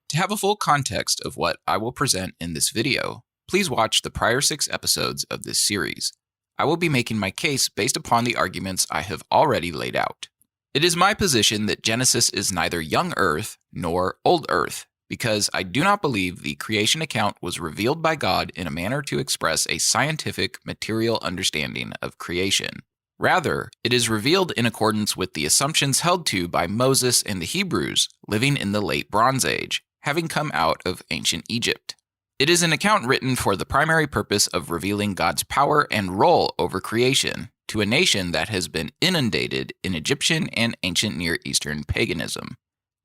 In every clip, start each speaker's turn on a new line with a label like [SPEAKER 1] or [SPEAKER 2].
[SPEAKER 1] To have a full context of what I will present in this video, please watch the prior 6 episodes of this series. I will be making my case based upon the arguments I have already laid out. It is my position that Genesis is neither young Earth nor old Earth, because I do not believe the creation account was revealed by God in a manner to express a scientific, material understanding of creation. Rather, it is revealed in accordance with the assumptions held to by Moses and the Hebrews living in the late Bronze Age, having come out of ancient Egypt. It is an account written for the primary purpose of revealing God's power and role over creation to a nation that has been inundated in Egyptian and ancient Near Eastern paganism.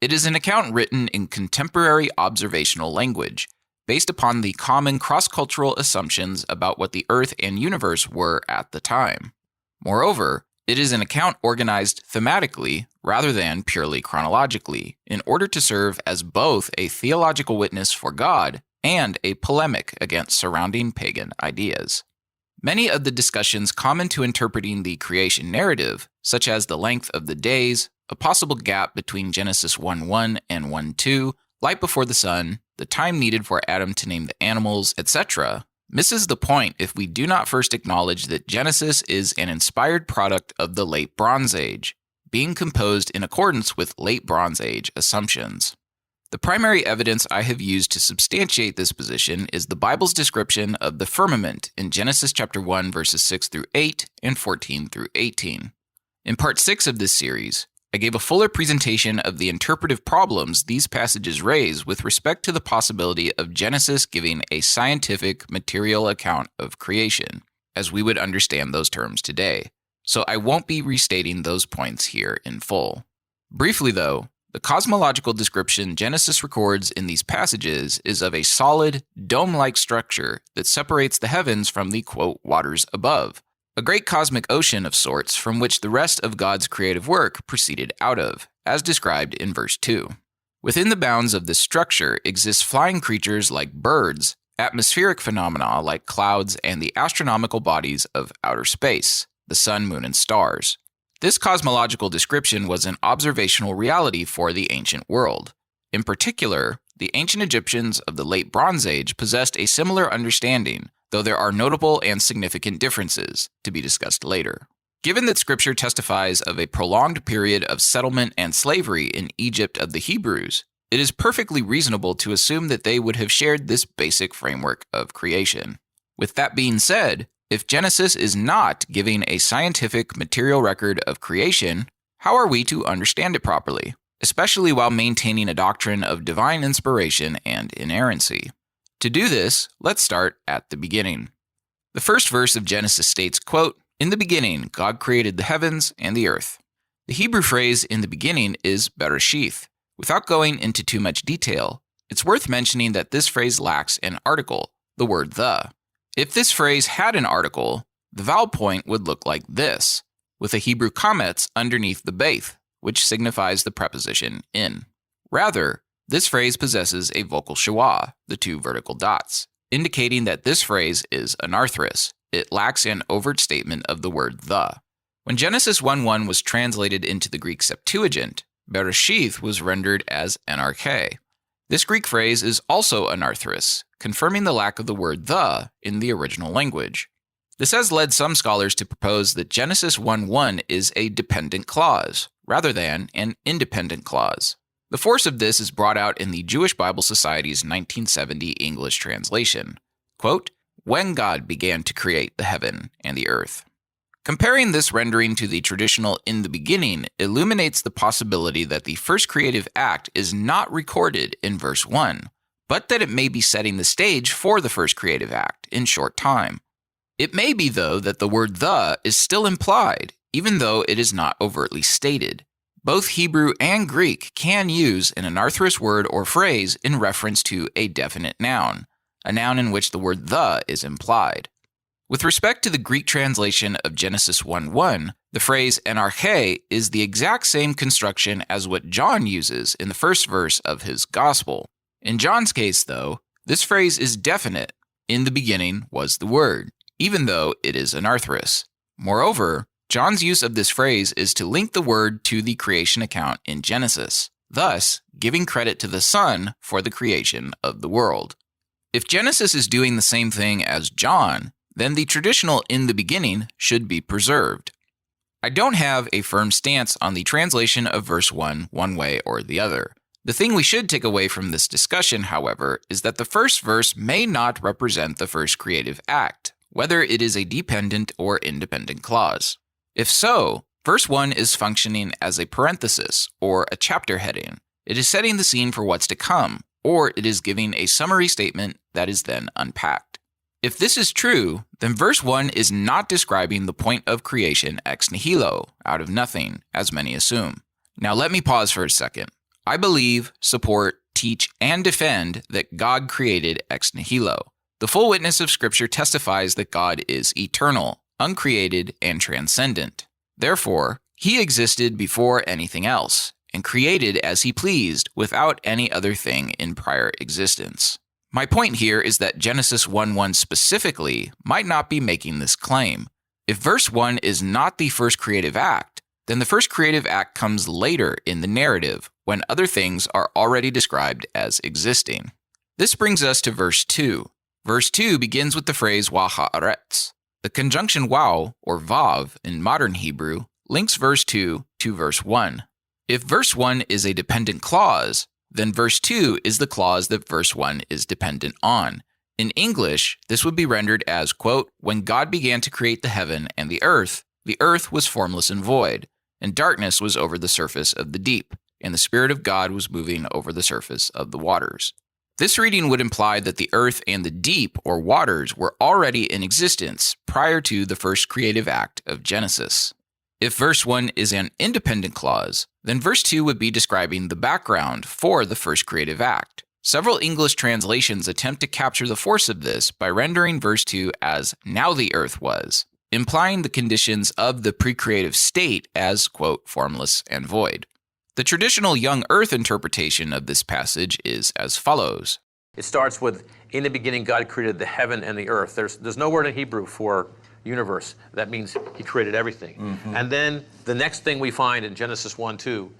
[SPEAKER 1] It is an account written in contemporary observational language, based upon the common cross-cultural assumptions about what the Earth and universe were at the time. Moreover, it is an account organized thematically rather than purely chronologically, in order to serve as both a theological witness for God and a polemic against surrounding pagan ideas. Many of the discussions common to interpreting the creation narrative, such as the length of the days, a possible gap between Genesis 1:1 and 1:2, light before the sun, the time needed for Adam to name the animals, etc., misses the point if we do not first acknowledge that Genesis is an inspired product of the Late Bronze Age, being composed in accordance with Late Bronze Age assumptions. The primary evidence I have used to substantiate this position is the Bible's description of the firmament in Genesis chapter 1 verses 6 through 8 and 14 through 18. In part 6 of this series, I gave a fuller presentation of the interpretive problems these passages raise with respect to the possibility of Genesis giving a scientific, material account of creation, as we would understand those terms today, so I won't be restating those points here in full. Briefly though, the cosmological description Genesis records in these passages is of a solid, dome-like structure that separates the heavens from the, quote, waters above, a great cosmic ocean of sorts from which the rest of God's creative work proceeded out of, as described in verse 2. Within the bounds of this structure exist flying creatures like birds, atmospheric phenomena like clouds, and the astronomical bodies of outer space, the sun, moon, and stars. This cosmological description was an observational reality for the ancient world. In particular, the ancient Egyptians of the Late Bronze Age possessed a similar understanding, though there are notable and significant differences, to be discussed later. Given that Scripture testifies of a prolonged period of settlement and slavery in Egypt of the Hebrews, it is perfectly reasonable to assume that they would have shared this basic framework of creation. With that being said, if Genesis is not giving a scientific material record of creation, how are we to understand it properly, especially while maintaining a doctrine of divine inspiration and inerrancy? To do this, let's start at the beginning. The first verse of Genesis states, quote, "In the beginning, God created the heavens and the earth." The Hebrew phrase "in the beginning" is bereshith. Without going into too much detail, it's worth mentioning that this phrase lacks an article, the word the. If this phrase had an article, the vowel point would look like this, with a Hebrew chametz underneath the beith, which signifies the preposition in. Rather, this phrase possesses a vocal schwa, the 2 vertical dots, indicating that this phrase is anarthrous. It lacks an overt statement of the word the. When Genesis 1:1 was translated into the Greek Septuagint, bereshith was rendered as anarche. This Greek phrase is also anarthrous, confirming the lack of the word the in the original language. This has led some scholars to propose that Genesis 1:1 is a dependent clause, rather than an independent clause. The force of this is brought out in the Jewish Bible Society's 1970 English translation. Quote, "When God began to create the heaven and the earth." Comparing this rendering to the traditional "in the beginning" illuminates the possibility that the first creative act is not recorded in verse 1, but that it may be setting the stage for the first creative act in short time. It may be, though, that the word the is still implied, even though it is not overtly stated. Both Hebrew and Greek can use an anarthrous word or phrase in reference to a definite noun, a noun in which the word the is implied. With respect to the Greek translation of Genesis 1:1, the phrase anarche is the exact same construction as what John uses in the first verse of his Gospel. In John's case, though, this phrase is definite, "In the beginning was the Word," even though it is anarthrous. Moreover, John's use of this phrase is to link the word to the creation account in Genesis. thus giving credit to the Son for the creation of the world. If Genesis is doing the same thing as John, then the traditional "in the beginning" should be preserved. I don't have a firm stance on the translation of verse 1 one way or the other. The thing we should take away from this discussion, however, is that the first verse may not represent the first creative act, whether it is a dependent or independent clause. If so, verse 1 is functioning as a parenthesis or a chapter heading. It is setting the scene for what's to come, or it is giving a summary statement that is then unpacked. If this is true, then verse 1 is not describing the point of creation ex nihilo, out of nothing, as many assume. Now let me pause for a second. I believe, support, teach, and defend that God created ex nihilo. The full witness of Scripture testifies that God is eternal, uncreated, and transcendent. Therefore, he existed before anything else, and created as he pleased without any other thing in prior existence. My point here is that Genesis 1:1 specifically might not be making this claim. If verse 1 is not the first creative act, then the first creative act comes later in the narrative, when other things are already described as existing. This brings us to verse 2. Verse 2 begins with the phrase wa haaretz. The conjunction waw, or vav, in modern Hebrew, links verse 2 to verse 1. If verse 1 is a dependent clause, then verse 2 is the clause that verse 1 is dependent on. In English, this would be rendered as, quote, "When God began to create the heaven and the earth was formless and void, and darkness was over the surface of the deep, and the Spirit of God was moving over the surface of the waters." This reading would imply that the earth and the deep, or waters, were already in existence prior to the first creative act of Genesis. If verse 1 is an independent clause, then verse 2 would be describing the background for the first creative act. Several English translations attempt to capture the force of this by rendering verse 2 as "now the earth was," implying the conditions of the pre-creative state as, quote, "formless and void." The traditional young earth interpretation of this passage is as follows.
[SPEAKER 2] It starts with, "In the beginning God created the heaven and the earth." There's no word in Hebrew for universe. That means he created everything. Mm-hmm. And then the next thing we find in Genesis 1:2,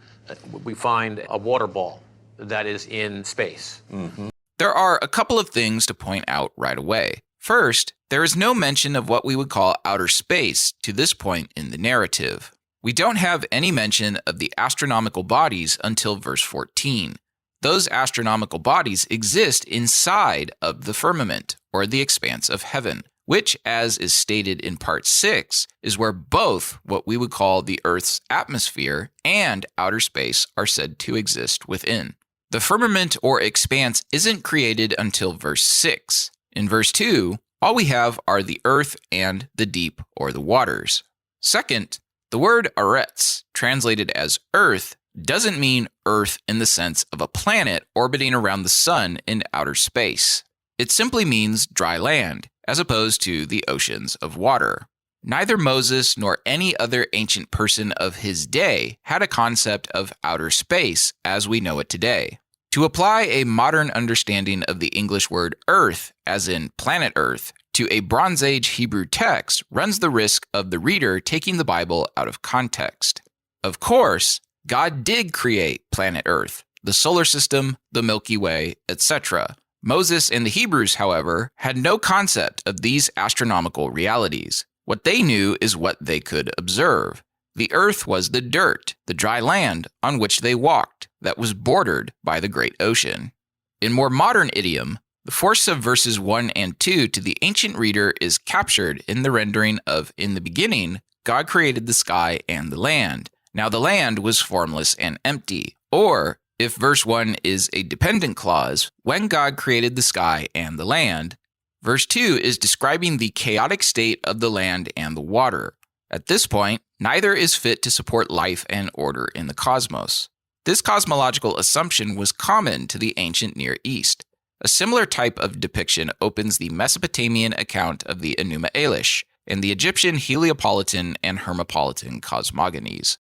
[SPEAKER 2] we find a water ball that is in space.
[SPEAKER 1] Mm-hmm. There are a couple of things to point out right away. First, there is no mention of what we would call outer space to this point in the narrative. We don't have any mention of the astronomical bodies until verse 14. Those astronomical bodies exist inside of the firmament, or the expanse of heaven, which, as is stated in part 6, is where both what we would call the Earth's atmosphere and outer space are said to exist within. The firmament or expanse isn't created until verse 6. In verse 2, all we have are the earth and the deep, or the waters. Second, the word aretz, translated as earth, doesn't mean earth in the sense of a planet orbiting around the sun in outer space. It simply means dry land, as opposed to the oceans of water. Neither Moses nor any other ancient person of his day had a concept of outer space as we know it today. To apply a modern understanding of the English word earth, as in planet Earth, to a Bronze Age Hebrew text runs the risk of the reader taking the Bible out of context. Of course, God did create planet Earth, the solar system, the Milky Way, etc. Moses and the Hebrews, however, had no concept of these astronomical realities. What they knew is what they could observe. The earth was the dirt, the dry land on which they walked, that was bordered by the great ocean. In more modern idiom, the force of verses 1 and 2 to the ancient reader is captured in the rendering of, "In the beginning, God created the sky and the land. Now the land was formless and empty." Or, if verse 1 is a dependent clause, "When God created the sky and the land," verse 2 is describing the chaotic state of the land and the water. At this point, neither is fit to support life and order in the cosmos. This cosmological assumption was common to the ancient Near East. A similar type of depiction opens the Mesopotamian account of the Enuma Elish and the Egyptian Heliopolitan and Hermopolitan cosmogonies.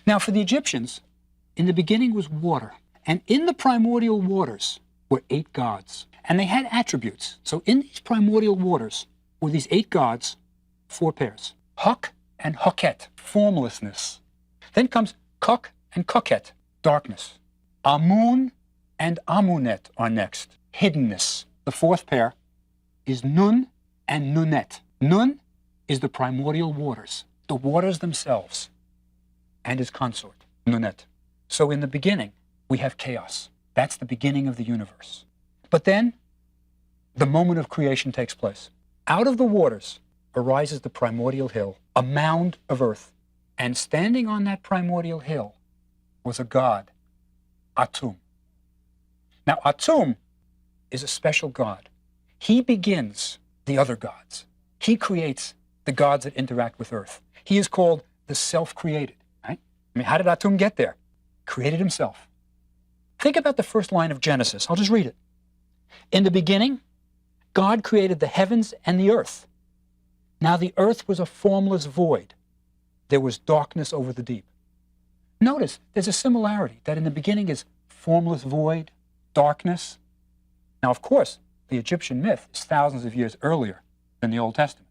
[SPEAKER 3] Now for the Egyptians, in the beginning was water, and in the primordial waters were 8 gods, and they had attributes. So in these primordial waters were these 8 gods, 4 pairs. Huk and Huket, formlessness. Then comes Kuk and Kuket, darkness. Amun and Amunet are next. Hiddenness. The fourth pair is Nun and Nunet. Nun is the primordial waters, the waters themselves, and his consort, Nunet. So in the beginning, we have chaos. That's the beginning of the universe. But then, the moment of creation takes place. Out of the waters arises the primordial hill, a mound of earth. And standing on that primordial hill was a god, Atum. Now, Atum is a special god. He begins the other gods. He creates the gods that interact with earth. He is called the self-created, right? I mean, how did Atum get there? Created himself. Think about the first line of Genesis. I'll just read it. In the beginning, God created the heavens and the earth. Now the earth was a formless void. There was darkness over the deep. Notice there's a similarity that in the beginning is formless void, darkness. Now, of course, the Egyptian myth is thousands of years earlier than the Old Testament.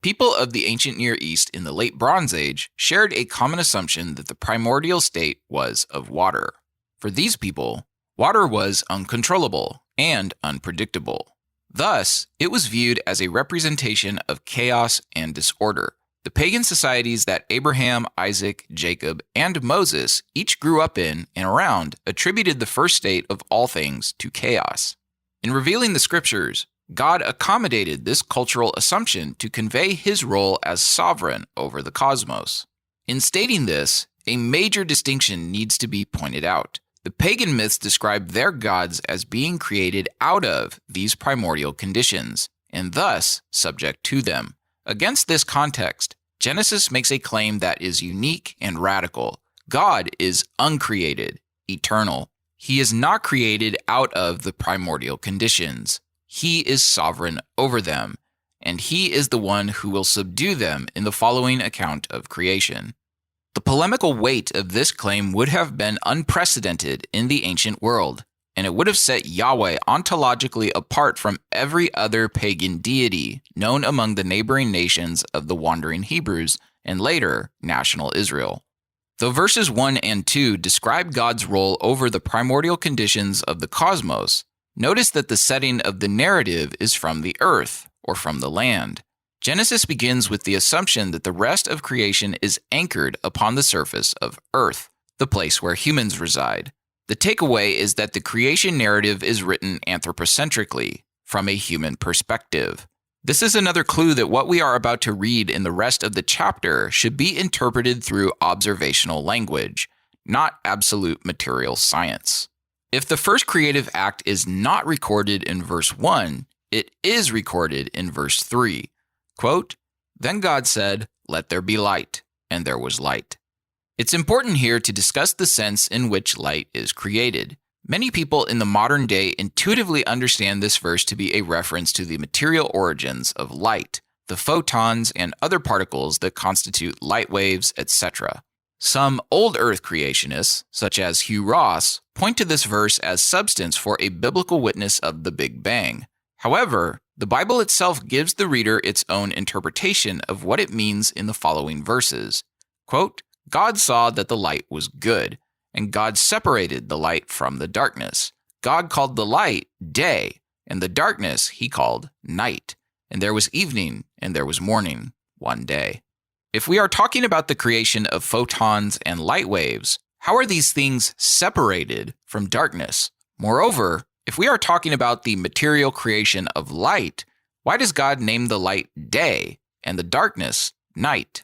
[SPEAKER 1] People of the ancient Near East in the late Bronze Age shared a common assumption that the primordial state was of water. For these people, water was uncontrollable and unpredictable. Thus, it was viewed as a representation of chaos and disorder. The pagan societies that Abraham, Isaac, Jacob, and Moses each grew up in and around attributed the first state of all things to chaos. In revealing the scriptures, God accommodated this cultural assumption to convey his role as sovereign over the cosmos. In stating this, a major distinction needs to be pointed out. The pagan myths describe their gods as being created out of these primordial conditions, and thus subject to them. Against this context, Genesis makes a claim that is unique and radical. God is uncreated, eternal. He is not created out of the primordial conditions. He is sovereign over them, and he is the one who will subdue them in the following account of creation. The polemical weight of this claim would have been unprecedented in the ancient world, and it would have set Yahweh ontologically apart from every other pagan deity known among the neighboring nations of the wandering Hebrews and later national Israel. Though verses 1 and 2 describe God's role over the primordial conditions of the cosmos, notice that the setting of the narrative is from the earth or from the land. Genesis begins with the assumption that the rest of creation is anchored upon the surface of earth, the place where humans reside. The takeaway is that the creation narrative is written anthropocentrically, from a human perspective. This is another clue that what we are about to read in the rest of the chapter should be interpreted through observational language, not absolute material science. If the first creative act is not recorded in verse 1, it is recorded in verse 3. Quote, "Then God said, 'Let there be light,' and there was light." It's important here to discuss the sense in which light is created. Many people in the modern day intuitively understand this verse to be a reference to the material origins of light, the photons and other particles that constitute light waves, etc. Some old Earth creationists, such as Hugh Ross, point to this verse as substance for a biblical witness of the Big Bang. However, the Bible itself gives the reader its own interpretation of what it means in the following verses. Quote, "God saw that the light was good, and God separated the light from the darkness. God called the light day, and the darkness he called night. And there was evening, and there was morning, one day." If we are talking about the creation of photons and light waves, how are these things separated from darkness? Moreover, if we are talking about the material creation of light, why does God name the light day and the darkness night?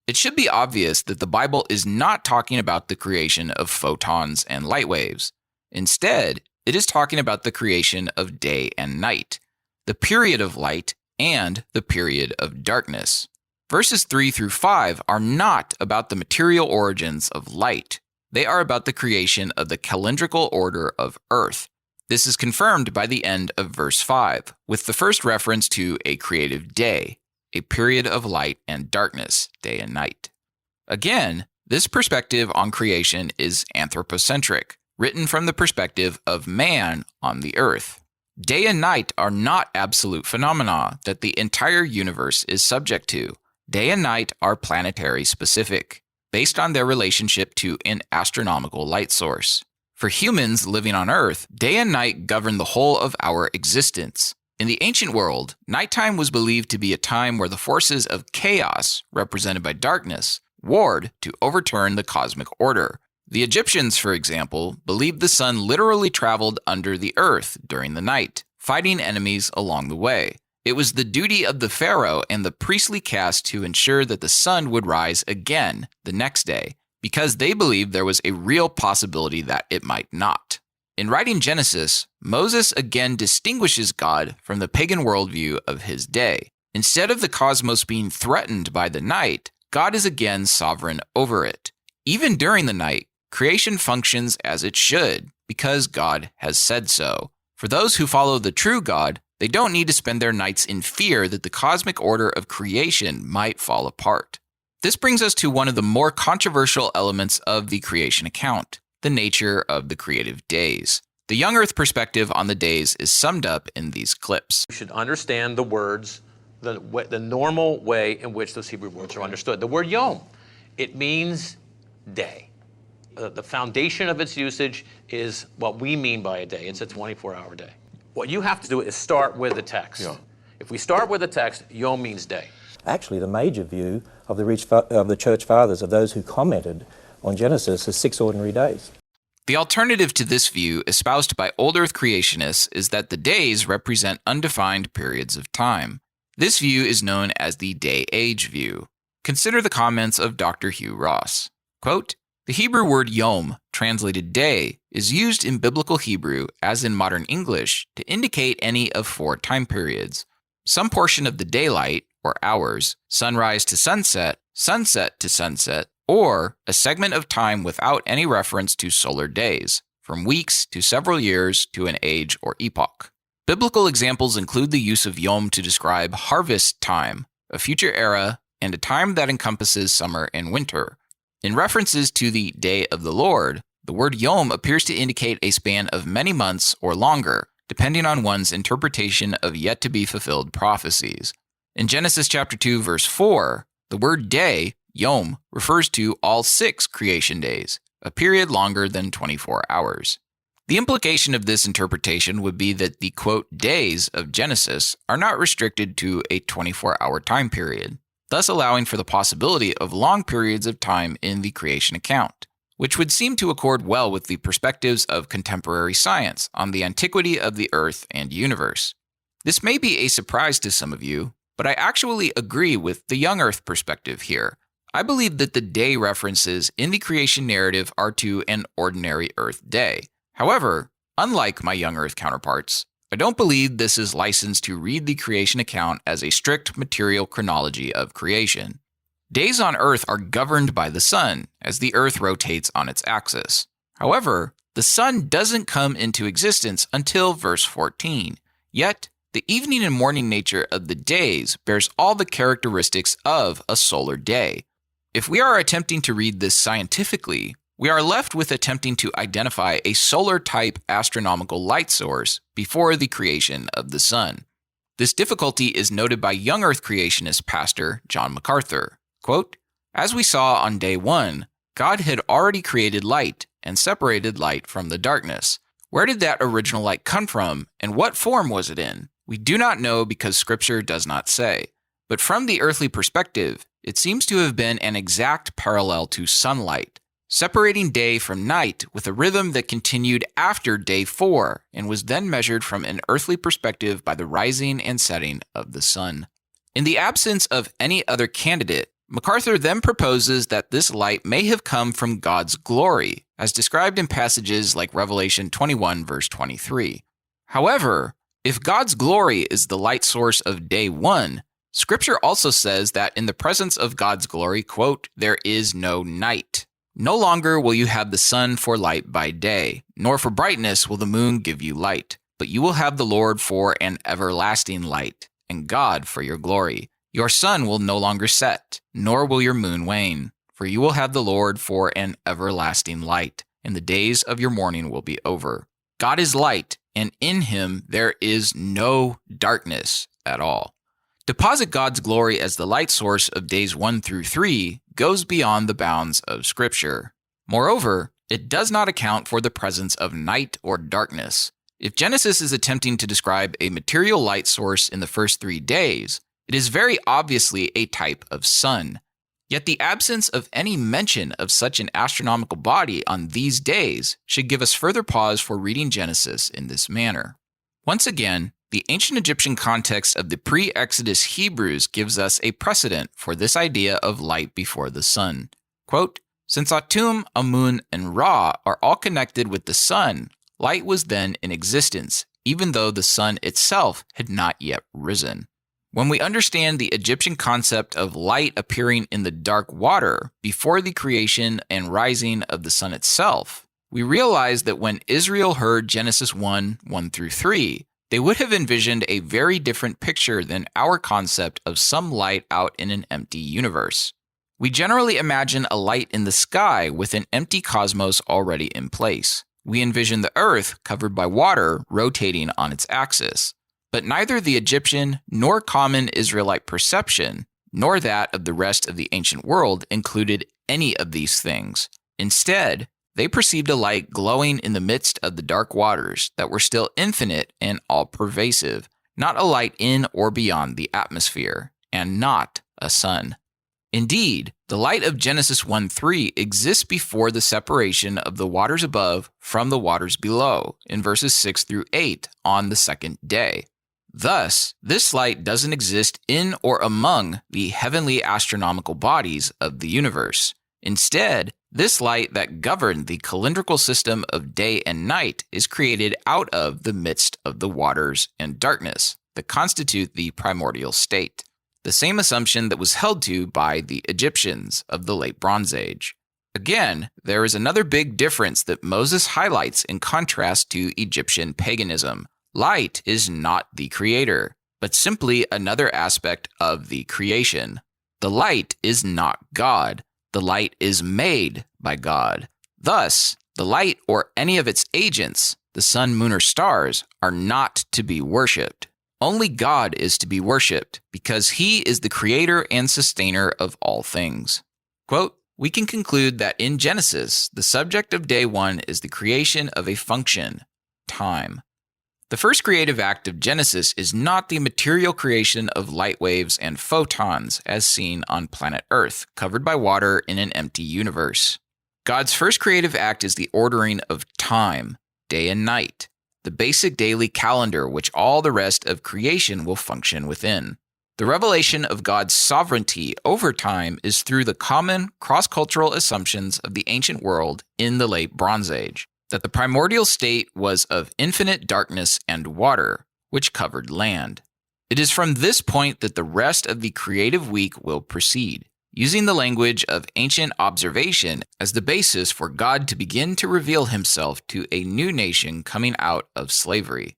[SPEAKER 1] It should be obvious that the Bible is not talking about the creation of photons and light waves. Instead, it is talking about the creation of day and night, the period of light and the period of darkness. Verses 3 through 5 are not about the material origins of light. They are about the creation of the calendrical order of Earth. This is confirmed by the end of verse 5, with the first reference to a creative day, a period of light and darkness, day and night. Again, this perspective on creation is anthropocentric, written from the perspective of man on the earth. Day and night are not absolute phenomena that the entire universe is subject to. Day and night are planetary specific, based on their relationship to an astronomical light source. For humans living on Earth, day and night govern the whole of our existence. In the ancient world, nighttime was believed to be a time where the forces of chaos, represented by darkness, warred to overturn the cosmic order. The Egyptians, for example, believed the sun literally traveled under the earth during the night, fighting enemies along the way. It was the duty of the pharaoh and the priestly caste to ensure that the sun would rise again the next day, because they believed there was a real possibility that it might not. In writing Genesis, Moses again distinguishes God from the pagan worldview of his day. Instead of the cosmos being threatened by the night, God is again sovereign over it. Even during the night, creation functions as it should, because God has said so. For those who follow the true God, they don't need to spend their nights in fear that the cosmic order of creation might fall apart. This brings us to one of the more controversial elements of the creation account, the nature of the creative days. The young earth perspective on the days is summed up in these clips.
[SPEAKER 2] You should understand the words, the normal way in which those Hebrew words are understood. The word yom, it means day. The foundation of its usage is what we mean by a day. It's a 24-hour day. What you have to do is start with the text. Yeah. If we start with the text, yom means day.
[SPEAKER 4] Actually, the major view of the Church Fathers, of those who commented on Genesis, is 6 ordinary days.
[SPEAKER 1] The alternative to this view, espoused by old earth creationists, is that the days represent undefined periods of time. This view is known as the day-age view. Consider the comments of Dr. Hugh Ross. Quote, "The Hebrew word yom, translated day, is used in biblical Hebrew, as in modern English, to indicate any of 4 time periods. Some portion of the daylight, or hours, sunrise to sunset, sunset to sunset, or a segment of time without any reference to solar days, from weeks to several years to an age or epoch. Biblical examples include the use of yom to describe harvest time, a future era, and a time that encompasses summer and winter. In references to the Day of the Lord, the word yom appears to indicate a span of many months or longer, depending on one's interpretation of yet-to-be-fulfilled prophecies. In Genesis chapter 2, verse 4, the word day, yom, refers to all 6 creation days, a period longer than 24 hours. The implication of this interpretation would be that the, quote, days of Genesis are not restricted to a 24-hour time period, thus allowing for the possibility of long periods of time in the creation account, which would seem to accord well with the perspectives of contemporary science on the antiquity of the Earth and universe. This may be a surprise to some of you, but I actually agree with the young Earth perspective here. I believe that the day references in the creation narrative are to an ordinary Earth day. However, unlike my young Earth counterparts, I don't believe this is licensed to read the creation account as a strict material chronology of creation. Days on Earth are governed by the sun, as the Earth rotates on its axis. However, the sun doesn't come into existence until verse 14. Yet, the evening and morning nature of the days bears all the characteristics of a solar day. If we are attempting to read this scientifically, we are left with attempting to identify a solar-type astronomical light source before the creation of the sun. This difficulty is noted by young Earth creationist pastor John MacArthur. Quote, "As we saw on day 1, God had already created light and separated light from the darkness. Where did that original light come from, and what form was it in? We do not know because Scripture does not say. But from the earthly perspective, it seems to have been an exact parallel to sunlight, separating day from night with a rhythm that continued after day 4 and was then measured from an earthly perspective by the rising and setting of the sun." In the absence of any other candidate, MacArthur then proposes that this light may have come from God's glory, as described in passages like Revelation 21, verse 23. However, if God's glory is the light source of day 1, Scripture also says that in the presence of God's glory, quote, "there is no night. No longer will you have the sun for light by day, nor for brightness will the moon give you light, but you will have the Lord for an everlasting light, and God for your glory. Your sun will no longer set, nor will your moon wane, for you will have the Lord for an everlasting light, and the days of your mourning will be over. God is light, and in him there is no darkness at all." To posit God's glory as the light source of days 1 through 3 goes beyond the bounds of Scripture. Moreover, It does not account for the presence of night or darkness. If Genesis is attempting to describe a material light source in the first 3 days, it is very obviously a type of sun. Yet the absence of any mention of such an astronomical body on these days should give us further pause for reading Genesis in this manner. Once again, the ancient Egyptian context of the pre-Exodus Hebrews gives us a precedent for this idea of light before the sun. Quote, "Since Atum, Amun, and Ra are all connected with the sun, light was then in existence, even though the sun itself had not yet risen." When we understand the Egyptian concept of light appearing in the dark water before the creation and rising of the sun itself, we realize that when Israel heard Genesis 1:1-3, they would have envisioned a very different picture than our concept of some light out in an empty universe. We generally imagine a light in the sky with an empty cosmos already in place. We envision the earth covered by water rotating on its axis. But neither the Egyptian nor common Israelite perception, nor that of the rest of the ancient world included any of these things. Instead, they perceived a light glowing in the midst of the dark waters that were still infinite and all-pervasive, not a light in or beyond the atmosphere, and not a sun. Indeed, the light of Genesis 1:3 exists before the separation of the waters above from the waters below in verses 6-8 on the second day. Thus, this light doesn't exist in or among the heavenly astronomical bodies of the universe. Instead, this light that governed the calendrical system of day and night is created out of the midst of the waters and darkness that constitute the primordial state, the same assumption that was held to by the Egyptians of the Late Bronze Age. Again, there is another big difference that Moses highlights in contrast to Egyptian paganism. Light is not the creator, but simply another aspect of the creation. The light is not God. The light is made by God. Thus, the light or any of its agents, the sun, moon, or stars, are not to be worshipped. Only God is to be worshipped because he is the creator and sustainer of all things. Quote, "We can conclude that in Genesis, the subject of day 1 is the creation of a function, time. The first creative act of Genesis is not the material creation of light waves and photons as seen on planet Earth, covered by water in an empty universe. God's first creative act is the ordering of time, day and night, the basic daily calendar which all the rest of creation will function within. The revelation of God's sovereignty over time is through the common cross-cultural assumptions of the ancient world in the Late Bronze Age, that the primordial state was of infinite darkness and water, which covered land. It is from this point that the rest of the creative week will proceed, using the language of ancient observation as the basis for God to begin to reveal himself to a new nation coming out of slavery.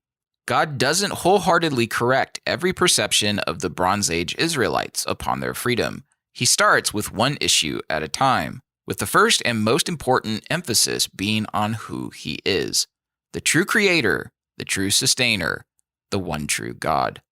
[SPEAKER 1] God doesn't wholeheartedly correct every perception of the Bronze Age Israelites upon their freedom. He starts with one issue at a time, with the first and most important emphasis being on who he is, the true creator, the true sustainer, the one true God.